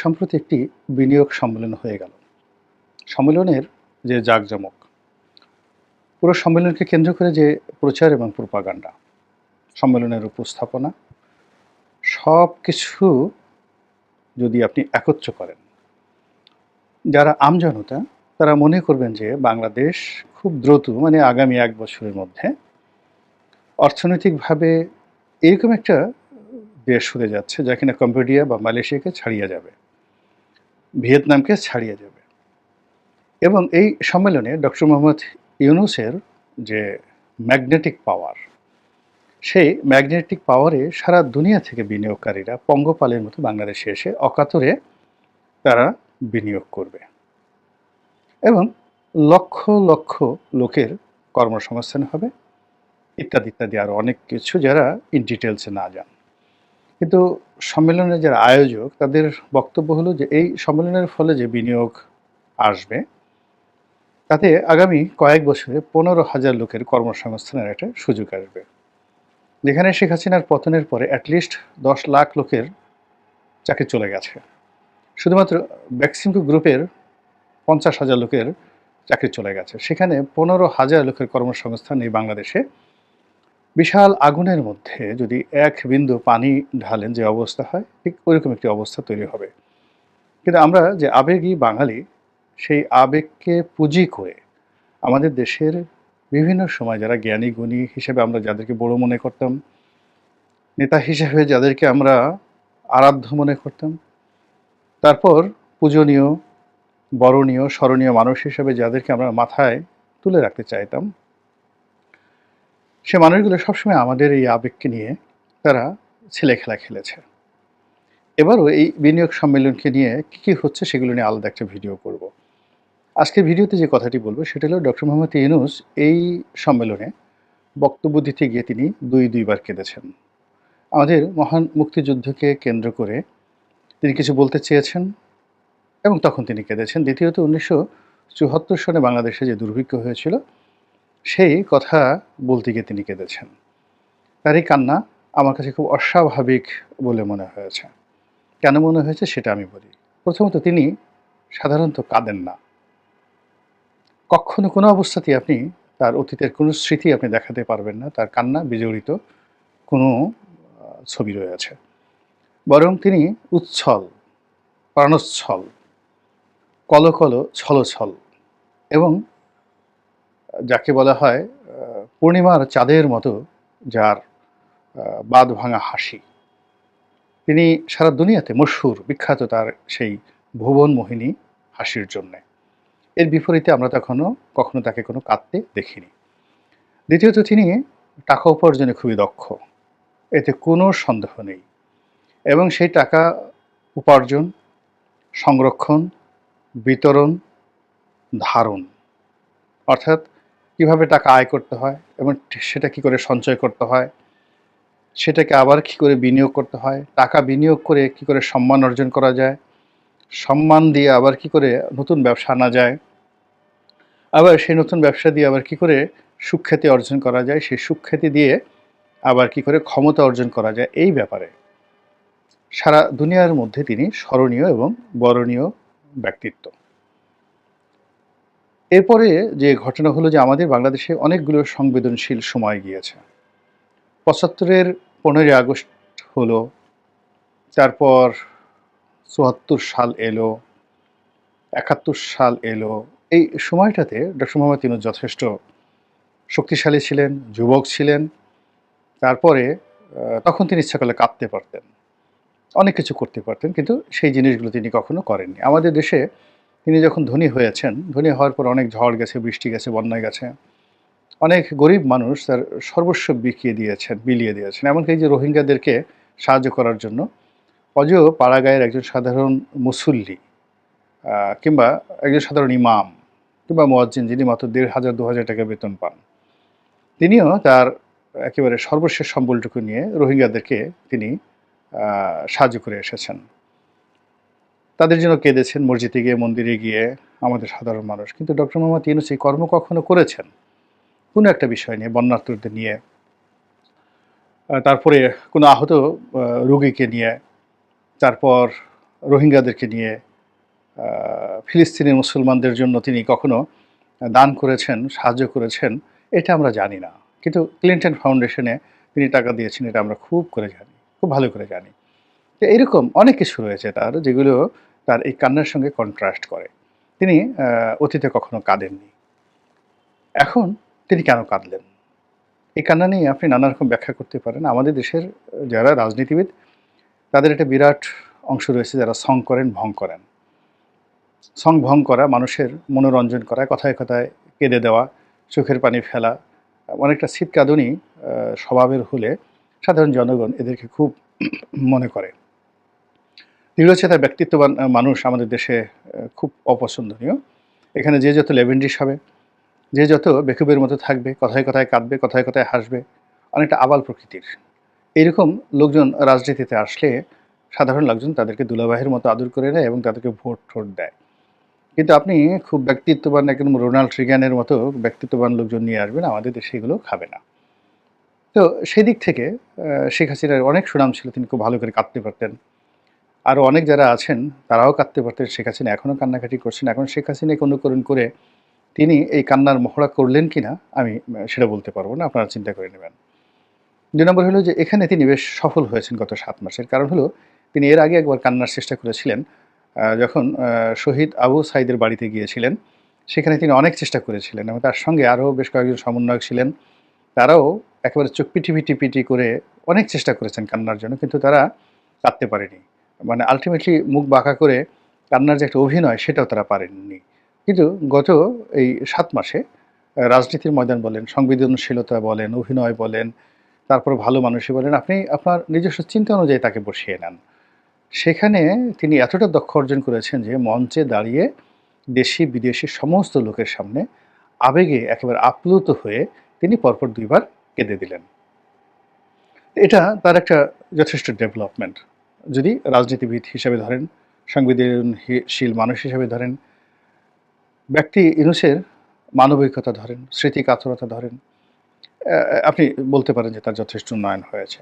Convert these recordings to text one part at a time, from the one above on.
সম্প্রতি একটি বিনিয়োগ সম্মেলন হয়ে গেল। সম্মেলনের যে জাঁকজমক, পুরো সম্মেলনকে কেন্দ্র করে যে প্রচার এবং প্রোপাগান্ডা, সম্মেলনের উপস্থাপনা, সবকিছু যদি আপনি একত্র করেন, যারা আমজনতা তারা মনে করবেন যে বাংলাদেশ খুব দ্রুত মানে আগামী ১ বছরের মধ্যে অর্থনৈতিকভাবে এরকম একটা দেশ হতে যাচ্ছে যা কিনা কম্বোডিয়া বা মালয়েশিয়াকে ছাড়িয়ে যাবে, ভিয়েতনামকে ছাড়িয়ে যাবে। এবং এই সম্মেলনে ডক্টর মোহাম্মদ ইউনূসের যে ম্যাগনেটিক পাওয়ার, সেই ম্যাগনেটিক পাওয়ারে সারা দুনিয়া থেকে বিনিয়োগকারীরা পঙ্গপালের মতো বাংলাদেশে এসে অকাতরে তারা বিনিয়োগ করবে এবং লক্ষ লক্ষ লোকের কর্মসংস্থান হবে, ইত্যাদি ইত্যাদি আরও অনেক কিছু যারা ইন ডিটেলসে না যান। কিন্তু সম্মেলনের যারা আয়োজক তাদের বক্তব্য হলো যে এই সম্মেলনের ফলে যে বিনিয়োগ আসবে তাতে আগামী কয়েক বছরে ১৫,০০০ লোকের কর্মসংস্থানের একটা সুযোগ আসবে। যেখানে শেখ হাসিনার পতনের পরে অ্যাটলিস্ট ১০ লাখ লোকের চাকরি চলে গেছে। শুধুমাত্র বেক্সিমকো গ্রুপের ৫০,০০০ লোকের চাকরি চলে গেছে। সেখানে ১৫,০০০ লোকের কর্মসংস্থান এই বাংলাদেশে বিশাল আগুনের মধ্যে যদি এক বিন্দু পানি ঢালেন যে অবস্থা হয়, ঠিক ওইরকম একটি অবস্থা তৈরি হবে। কিন্তু আমরা যে আবেগী বাঙালি, সেই আবেগকে পুঁজি করে আমাদের দেশের বিভিন্ন সময় যারা জ্ঞানী গুণী হিসেবে আমরা যাদেরকে বড় মনে করতাম, নেতা হিসেবে যাদেরকে আমরা আরাধ্য মনে করতাম, তারপর পূজনীয়, বরণীয়, স্মরণীয় মানুষ হিসেবে যাদেরকে আমরা মাথায় তুলে রাখতে চাইতাম, সে মানুষগুলো সবসময় আমাদের এই আবেগকে নিয়ে তারা ছেলেখেলা খেলেছে। এবারও এই বিনিয়োগ সম্মেলনকে নিয়ে কী হচ্ছে সেগুলো নিয়ে আলাদা একটা ভিডিও করব। আজকের ভিডিওতে যে কথাটি বলব সেটা হলো ডক্টর মোহাম্মদ ইউনূস এই সম্মেলনে বক্তব্য দিতে গিয়ে তিনি দুইবার কেঁদেছেন। আমাদের মহান মুক্তিযুদ্ধকে কেন্দ্র করে তিনি কিছু বলতে চেয়েছেন এবং তখন তিনি কেঁদেছেন। দ্বিতীয়ত ১৯৭৪ সনে বাংলাদেশে যে দুর্ভিক্ষ হয়েছিল সেই কথা বলতে গিয়ে তিনি কেঁদেছেন। তার এই কান্না আমার কাছে খুব অস্বাভাবিক বলে মনে হয়েছে। কেন মনে হয়েছে সেটা আমি বলি। প্রথমত তিনি সাধারণত কাঁদেন না। কক্ষনো কোনো অবস্থাতেই আপনি তার অতীতের কোনো স্মৃতি আপনি দেখাতে পারবেন না। তার কান্না বিজড়িত কোনো ছবি রয়েছে। বরং তিনি উচ্ছল, প্রাণোচ্ছল, কলকল ছলছল এবং যাকে বলা হয় পূর্ণিমার চাঁদের মতো যার বাঁধ ভাঙা হাসি। তিনি সারা দুনিয়াতে মশহুর, বিখ্যাত তার সেই ভুবন মোহিনী হাসির জন্যে। এর বিপরীতে আমরা কখনো তাকে কোনো কাঁদতে দেখিনি। দ্বিতীয়ত তিনি টাকা উপার্জনে খুবই দক্ষ, এতে কোনো সন্দেহ নেই। এবং সেই টাকা উপার্জন, সংরক্ষণ, বিতরণ, ধারণ, অর্থাৎ কীভাবে টাকা আয় করতে হয় এবং সেটা কী করে সঞ্চয় করতে হয়, সেটাকে আবার কী করে বিনিয়োগ করতে হয়, টাকা বিনিয়োগ করে কী করে সম্মান অর্জন করা যায়, সম্মান দিয়ে আবার কী করে নতুন ব্যবসা আনা যায়, আবার সেই নতুন ব্যবসা দিয়ে আবার কী করে সুখ্যাতি অর্জন করা যায়, সেই সুখ্যাতি দিয়ে আবার কী করে ক্ষমতা অর্জন করা যায়, এই ব্যাপারে সারা দুনিয়ার মধ্যে তিনি স্মরণীয় এবং বরণীয় ব্যক্তিত্ব। এরপরে যে ঘটনা হলো যে আমাদের বাংলাদেশে অনেকগুলো সংবেদনশীল সময় গিয়েছে। ৭৫-এর ১৫ই আগস্ট হলো, তারপর ৭৪ সাল এলো, ৭১ সাল এলো। এই সময়টাতে ডক্টর মোহাম্মদ ইউনূস যথেষ্ট শক্তিশালী ছিলেন, যুবক ছিলেন। তারপরে তখন তিনি ইচ্ছা করলে কাঁদতে পারতেন, অনেক কিছু করতে পারতেন, কিন্তু সেই জিনিসগুলো তিনি কখনো করেননি। আমাদের দেশে তিনি যখন ধনী হয়েছেন, ধনী হওয়ার পর অনেক ঝড় গেছে, বৃষ্টি গেছে, বন্যা গেছে। অনেক গরিব মানুষ তার সর্বস্ব বিলিয়ে দিয়েছেন। এমনকি এই যে রোহিঙ্গাদেরকে সাহায্য করার জন্য অজেয় পাড়াগাঁয়ের একজন সাধারণ মুসল্লি কিংবা একজন সাধারণ ইমাম কিংবা মুয়াজ্জিন যিনি মাত্র ১,৫০০-২,০০০ টাকা বেতন পান, তিনিও তার একেবারে সর্বশেষ সম্বলটুকু নিয়ে রোহিঙ্গাদেরকে তিনি সাহায্য করে এসেছেন। তাদের জন্য কেঁদেছেন মসজিদে গিয়ে, মন্দিরে গিয়ে আমাদের সাধারণ মানুষ। কিন্তু ডক্টর মোহাম্মদ ইউনূস এই কর্ম কখনো করেছেন কোনো একটা বিষয় নিয়ে, বন্যার্তদের নিয়ে, তারপরে কোনো আহত রোগীকে নিয়ে, তারপর রোহিঙ্গাদেরকে নিয়ে, ফিলিস্তিনের মুসলমানদের জন্য তিনি কখনো দান করেছেন, সাহায্য করেছেন, এটা আমরা জানি না। কিন্তু ক্লিনটন ফাউন্ডেশনে তিনি টাকা দিয়েছেন এটা আমরা খুব ভালো করে জানি। তো এরকম অনেক কিছু রয়েছে তার, যেগুলো তার এই কান্নার সঙ্গে কন্ট্রাস্ট করে। তিনি অতীতে কখনো কাঁদেননি। এখন তিনি কেন কাঁদলেন? এই কান্না নিয়ে আপনি নানা রকম ব্যাখ্যা করতে পারেন। আমাদের দেশের যারা রাজনীতিবিদ, তাদের একটা বিরাট অংশ রয়েছে যারা সং করেন, ভং করেন। সং ভং করা, মানুষের মনোরঞ্জন করা, কথায় কথায় কেঁদে দেওয়া, চোখের পানি ফেলা, অনেকটা শীতকাঁদুনি স্বভাবের হলে সাধারণ জনগণ এদেরকে খুব মনে করে। দৃঢ়চেতা ব্যক্তিত্ববান মানুষ আমাদের দেশে খুব অপছন্দনীয়। এখানে যে যত লেভেন্ডিশ হবে, যে যত বেকুবের মতো থাকবে, কথায় কথায় কাঁদবে, কথায় কথায় হাসবে, অনেকটা আবাল প্রকৃতির, এইরকম লোকজন রাজনীতিতে আসলে সাধারণ লোকজন তাদেরকে দুলাভাইয়ের মতো আদর করে নেয় এবং তাদেরকে ভোট দেয়। কিন্তু আপনি খুব ব্যক্তিত্ববান একদম রোনাল্ড রিগানের মতো ব্যক্তিত্ববান লোকজন নিয়ে আসবেন, আমাদের দেশে এগুলো খাবে না। তো সেদিক থেকে শেখ হাসিনার অনেক সুনাম ছিল, তিনি খুব ভালো করে কাঁদতে পারতেন। আরও অনেক যারা আছেন তারাও কাঁদতে পারতেন, শেখ হাসিনা এখনও কান্নাকাটি করছেন। এখন শেখ হাসিনাকে অনুকরণ করে তিনি এই কান্নার মহড়া করলেন কিনা আমি সেটা বলতে পারবো না, আপনারা চিন্তা করে নেবেন। ২ নম্বর হলো যে এখানে তিনি বেশ সফল হয়েছেন গত ৭ মাসের। কারণ হলো তিনি এর আগে একবার কান্নার চেষ্টা করেছিলেন, যখন শহীদ আবু সাঈদের বাড়িতে গিয়েছিলেন। সেখানে তিনি অনেক চেষ্টা করেছিলেন এবং তার সঙ্গে আরও বেশ কয়েকজন সমন্বয়ক ছিলেন। তারাও একেবারে চোখ পিটি করে অনেক চেষ্টা করেছেন কান্নার জন্য, কিন্তু তারা কাঁদতে পারেনি। মানে আল্টিমেটলি মুখ বাঁকা করে কান্নার যে একটা অভিনয়, সেটাও তারা পারেননি। কিন্তু গত এই ৭ মাসে রাজনীতির ময়দান বলেন, সংবেদনশীলতা বলেন, অভিনয় বলেন, তারপর ভালো মানুষই বলেন, আপনি আপনার নিজস্ব চিন্তা অনুযায়ী তাকে বসিয়ে নেন। সেখানে তিনি এতটা দক্ষ অর্জন করেছেন যে মঞ্চে দাঁড়িয়ে দেশি বিদেশি সমস্ত লোকের সামনে আবেগে একেবারে আপ্লুত হয়ে তিনি পরপর ২ বার কেঁদে দিলেন। এটা তার একটা যথেষ্ট ডেভেলপমেন্ট। যদি রাজনীতিবিদ হিসেবে ধরেন, সংবেদনশীল মানুষ হিসেবে ধরেন, ব্যক্তি ইনুসের মানবিকতা ধরেন, স্মৃতিকাতরতা ধরেন, আপনি বলতে পারেন যে তার যথেষ্ট উন্নয়ন হয়েছে।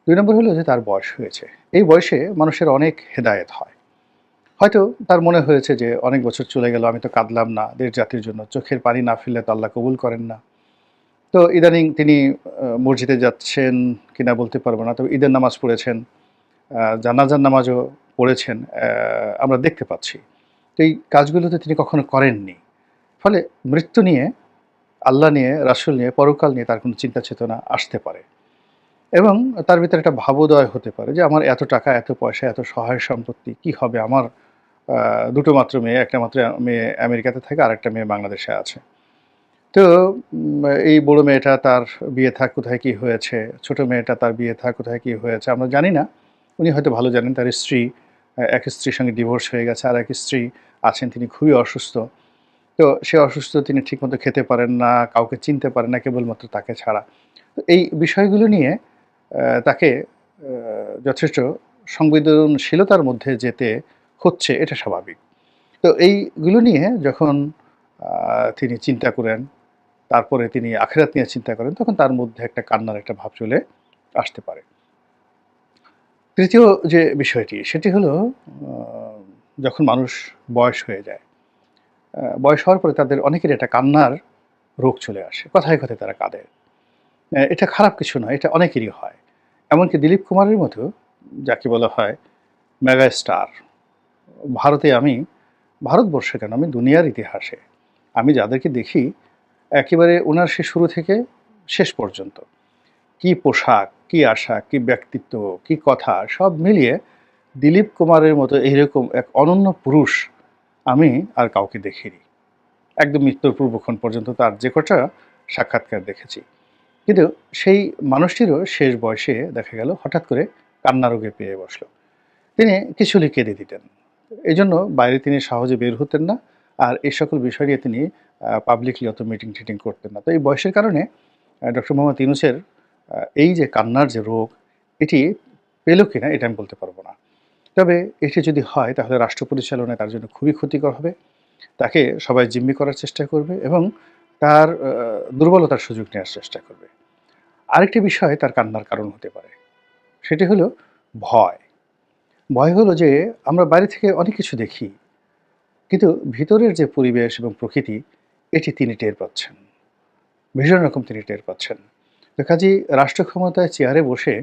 ২ নম্বর হলো যে তার বয়স হয়েছে। এই বয়সে মানুষের অনেক হেদায়েত হয়। হয়তো তার মনে হয়েছে যে অনেক বছর চলে গেল, আমি তো কাঁদলাম না দেশ জাতির জন্য, চোখের পানি না ফেললে তো আল্লাহ কবুল করেন না। তো ইদানিং তিনি মসজিদে যাচ্ছেন কিনা বলতে পারব না, তবে ঈদের নামাজ পড়েছেন, জানাজার নামাজও পড়েছেন, আমরা দেখতে পাচ্ছি। তো এই কাজগুলো তো তিনি কখনো করেননি। ফলে মৃত্যু নিয়ে, আল্লাহ নিয়ে, রাসূল নিয়ে, পরকাল নিয়ে তার কোনো চিন্তা চেতনা আসতে পারে এবং তার ভিতরে একটা ভাবোদয় হতে পারে যে আমার এত টাকা, এত পয়সা, এত সহায় সম্পত্তি, কি হবে আমার? ২ টো মাত্র মেয়ে, একটা মাত্র মেয়ে আমেরিকাতে থাকে, আরেকটা মেয়ে বাংলাদেশে আছে। তো এই বড় মেয়েটা তার বিয়ে থা কোথায় কি হয়েছে, ছোট মেয়েটা তার বিয়ে থা কোথায় কি হয়েছে আমরা জানি না। উনি হয়তো ভালো জানেন। তার স্ত্রী, এক স্ত্রীর সঙ্গে ডিভোর্স হয়ে গেছে। আর এক স্ত্রী আছেন, তিনি খুবই অসুস্থ। তো সে অসুস্থ, তিনি ঠিকমতো খেতে পারেন না, কাউকে চিনতে পারেন না কেবলমাত্র তাকে ছাড়া। তো এই বিষয়গুলো নিয়ে তাকে যথেষ্ট সংবেদনশীলতার মধ্যে যেতে হচ্ছে, এটা স্বাভাবিক। তো এইগুলো নিয়ে যখন তিনি চিন্তা করেন, তারপরে তিনি আখিরাত নিয়ে চিন্তা করেন, তখন তার মধ্যে একটা কান্নার একটা ভাব চলে আসতে পারে। তৃতীয় যে বিষয়টি, সেটি হলো আ যখন মানুষ বয়স হয়ে যায়, বয়স হওয়ার পরে তাদের অনেকেরই একটা কান্নার রোগ চলে আসে। কথায় কথায় তারা কাঁদে। এটা খারাপ কিছু নয়, এটা অনেকেরই হয়। এমনকি দিলীপ কুমারের মতো, যাকে বলা হয় মেগা স্টার, ভারতে আমি, ভারতবর্ষে কেন, আমি দুনিয়ার ইতিহাসে আমি যাদেরকে দেখি, একেবারে উনার সে শুরু থেকে শেষ পর্যন্ত কি পোশাক, কি আশা, কি ব্যক্তিত্ব, কি কথা, সব মিলিয়ে দিলীপ কুমারের মতো এইরকম এক অনন্য পুরুষ আমি আর কাউকে দেখিনি। একদম মৃত্যুর পূর্বক্ষণ পর্যন্ত তার যে কটা সাক্ষাৎকার দেখেছি। কিন্তু সেই মানুষটিরও শেষ বয়সে দেখা গেল হঠাৎ করে কান্না রোগে পেয়ে বসল। তিনি কিছু হলেই কেঁদে দিতেন। এজন্য বাইরে তিনি সহজে বের হতেন না। আর এই সকল বিষয় নিয়ে তিনি পাবলিকলি অত মিটিং-টিটিং করতেন না। তো এই বয়সের কারণে ডক্টর মোহাম্মদ ইউনূসের এই যে কান্নার যে রোগ, এটি পেল কিনা এটা আমি বলতে পারব না। তবে এটি যদি হয় তাহলে রাষ্ট্র পরিচালনায় তার জন্য খুবই ক্ষতিকর হবে। তাকে সবাই জিম্মি করার চেষ্টা করবে এবং তার দুর্বলতার সুযোগ নেওয়ার চেষ্টা করবে। আরেকটি বিষয় তার কান্নার কারণ হতে পারে। সেটি হলো ভয়। ভয় হলো যে আমরা বাইরে থেকে অনেক কিছু দেখি, কিন্তু ভিতরের যে পরিবেশ এবং প্রকৃতি এটি তিনি টের পাচ্ছেন। ভীষণ রকম তিনি টের পাচ্ছেন। তো কাজেই রাষ্ট্র ক্ষমতায় চেয়ারে বসে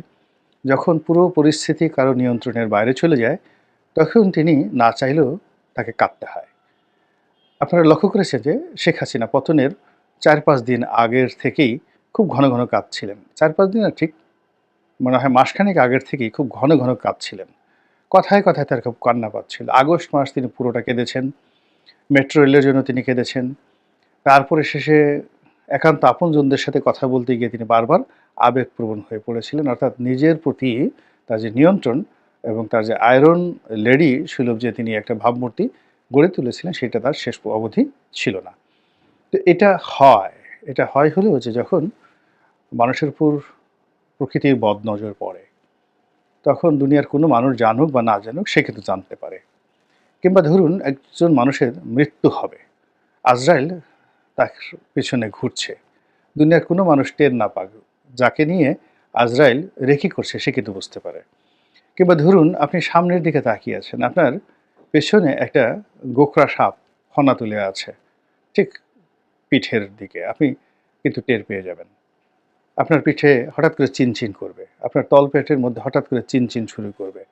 যখন পুরো পরিস্থিতি কারো নিয়ন্ত্রণের বাইরে চলে যায়, তখন তিনি না চাইলেও তাকে কাঁদতে হয়। আপনারা লক্ষ্য করেছেন যে শেখ হাসিনা পতনের ৪-৫ দিন আগের থেকেই খুব ঘন, ঘন কাঁদছিলেন। ৪-৫ দিন না, ঠিক মনে হয় মাসখানেক আগের থেকেই খুব ঘন, ঘন কাঁদছিলেন। কথায়, কথায় তার খুব কান্না পাচ্ছিল। আগস্ট মাস তিনি পুরোটা কেঁদেছেন। মেট্রো রেলের জন্য তিনি কেঁদেছেন। তারপরে শেষে একান্ত আপনজনদের সাথে কথা বলতে গিয়ে তিনি বারবার আবেগপ্রবণ হয়ে পড়েছিলেন। অর্থাৎ নিজের প্রতি তার যে নিয়ন্ত্রণ এবং তার যে আয়রন লেডি সুলভ যে তিনি একটা ভাবমূর্তি গড়ে তুলেছিলেন, সেটা তার শেষ অবধি ছিল না। তো এটা হয় হলেও যে যখন মানুষের উপর প্রকৃতির বদনজর পড়ে, তখন দুনিয়ার কোনো মানুষ জানুক বা না জানুক সে কিন্তু জানতে পারে। কিংবা ধরুন একজন মানুষের মৃত্যু হবে, আজরাইল তার পেছনে ঘুরছে। দুনিয়ার কোনো মানুষ টের না পাক, যাকে নিয়ে আজরাইল রেকি করছে সে কিন্তু বুঝতে পারে। কিংবা ধরুন আপনি সামনের দিকে তাকিয়ে আছেন, আপনার পেছনে একটা গোখরা সাপ ফনা তুলে আছে, ঠিক পিঠের দিকে। আপনি কিন্তু টের পেয়ে যাবেন। আপনার পিঠে হঠাৎ করে চিনচিন করবে। আপনার তলপেটের মধ্যে হঠাৎ করে চিনচিন শুরু করবে।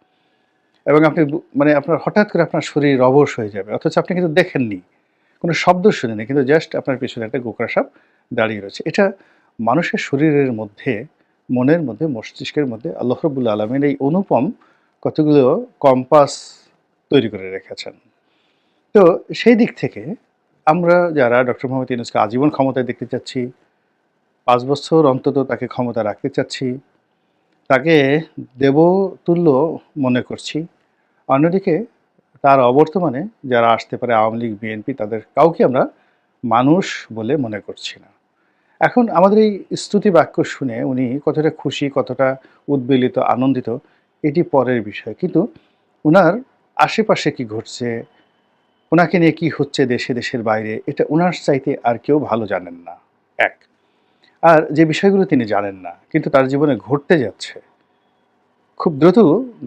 এবং আপনি মানে আপনার হঠাৎ করে আপনার শরীর অবশ হয়ে যাবে। অথচ আপনি কিন্তু দেখেননি। কোনো শব্দ শুনেনি। কিন্তু জাস্ট আপনার পেছনে একটা গোকরা সাপ দাঁড়িয়ে রয়েছে। এটা মানুষের শরীরের মধ্যে, মনের মধ্যে, মস্তিষ্কের মধ্যে আল্লাহ রাব্বুল আলামিন এই অনুপম কতগুলো কম্পাস তৈরি করে রেখেছেন। তো সেই দিক থেকে আমরা যারা ডক্টর মোহাম্মদ ইউনূসকে আজীবন ক্ষমতায় দেখতে চাচ্ছি, ৫ বছর অন্তত তাকে ক্ষমতায় রাখতে চাচ্ছি, তাকে দেবতুল্য মনে করছি। অন্যদিকে তার অবর্তমানে যারা আসতে পারে আওয়ামী লীগ, বিএনপি, তাদের কাউকে আমরা মানুষ বলে মনে করছি না। এখন আমাদের এই স্তুতি বাক্য শুনে উনি কতটা খুশি, কতটা উদ্বেলিত, আনন্দিত, এটি পরের বিষয়। কিন্তু উনার আশেপাশে কি ঘটছে, উনাকে নিয়ে কি হচ্ছে দেশে, দেশের বাইরে, এটা উনার চাইতে আর কেউ ভালো জানেন না, ১। আর যে বিষয়গুলো তিনি জানেন না, কিন্তু তার জীবনে ঘটতে যাচ্ছে, খুব দ্রুত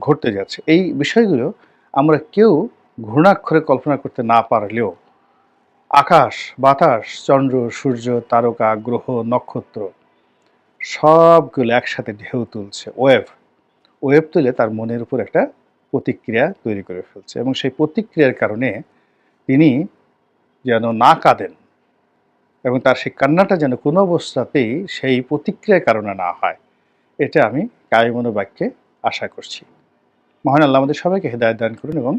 ঘটতে যাচ্ছে, এই বিষয়গুলো আমরা কেউ ঘূর্ণাক্ষরে কল্পনা করতে না পারলেও আকাশ, বাতাস, চন্দ্র, সূর্য, তারকা, গ্রহ, নক্ষত্র সবগুলো একসাথে ঢেউ তুলছে, ওয়েভ তুলে তার মনের উপর একটা প্রতিক্রিয়া তৈরি করে ফেলছে। এবং সেই প্রতিক্রিয়ার কারণে তিনি যেন না কাঁদেন এবং তার সেই কান্নাটা যেন কোনো অবস্থাতেই সেই প্রতিক্রিয়ার কারণে না হয়, এটা আমি কায়মনোবাক্যে আশা করছি। মহান আল্লাহ আমাদের সবাইকে হেদায়েত দান করুন এবং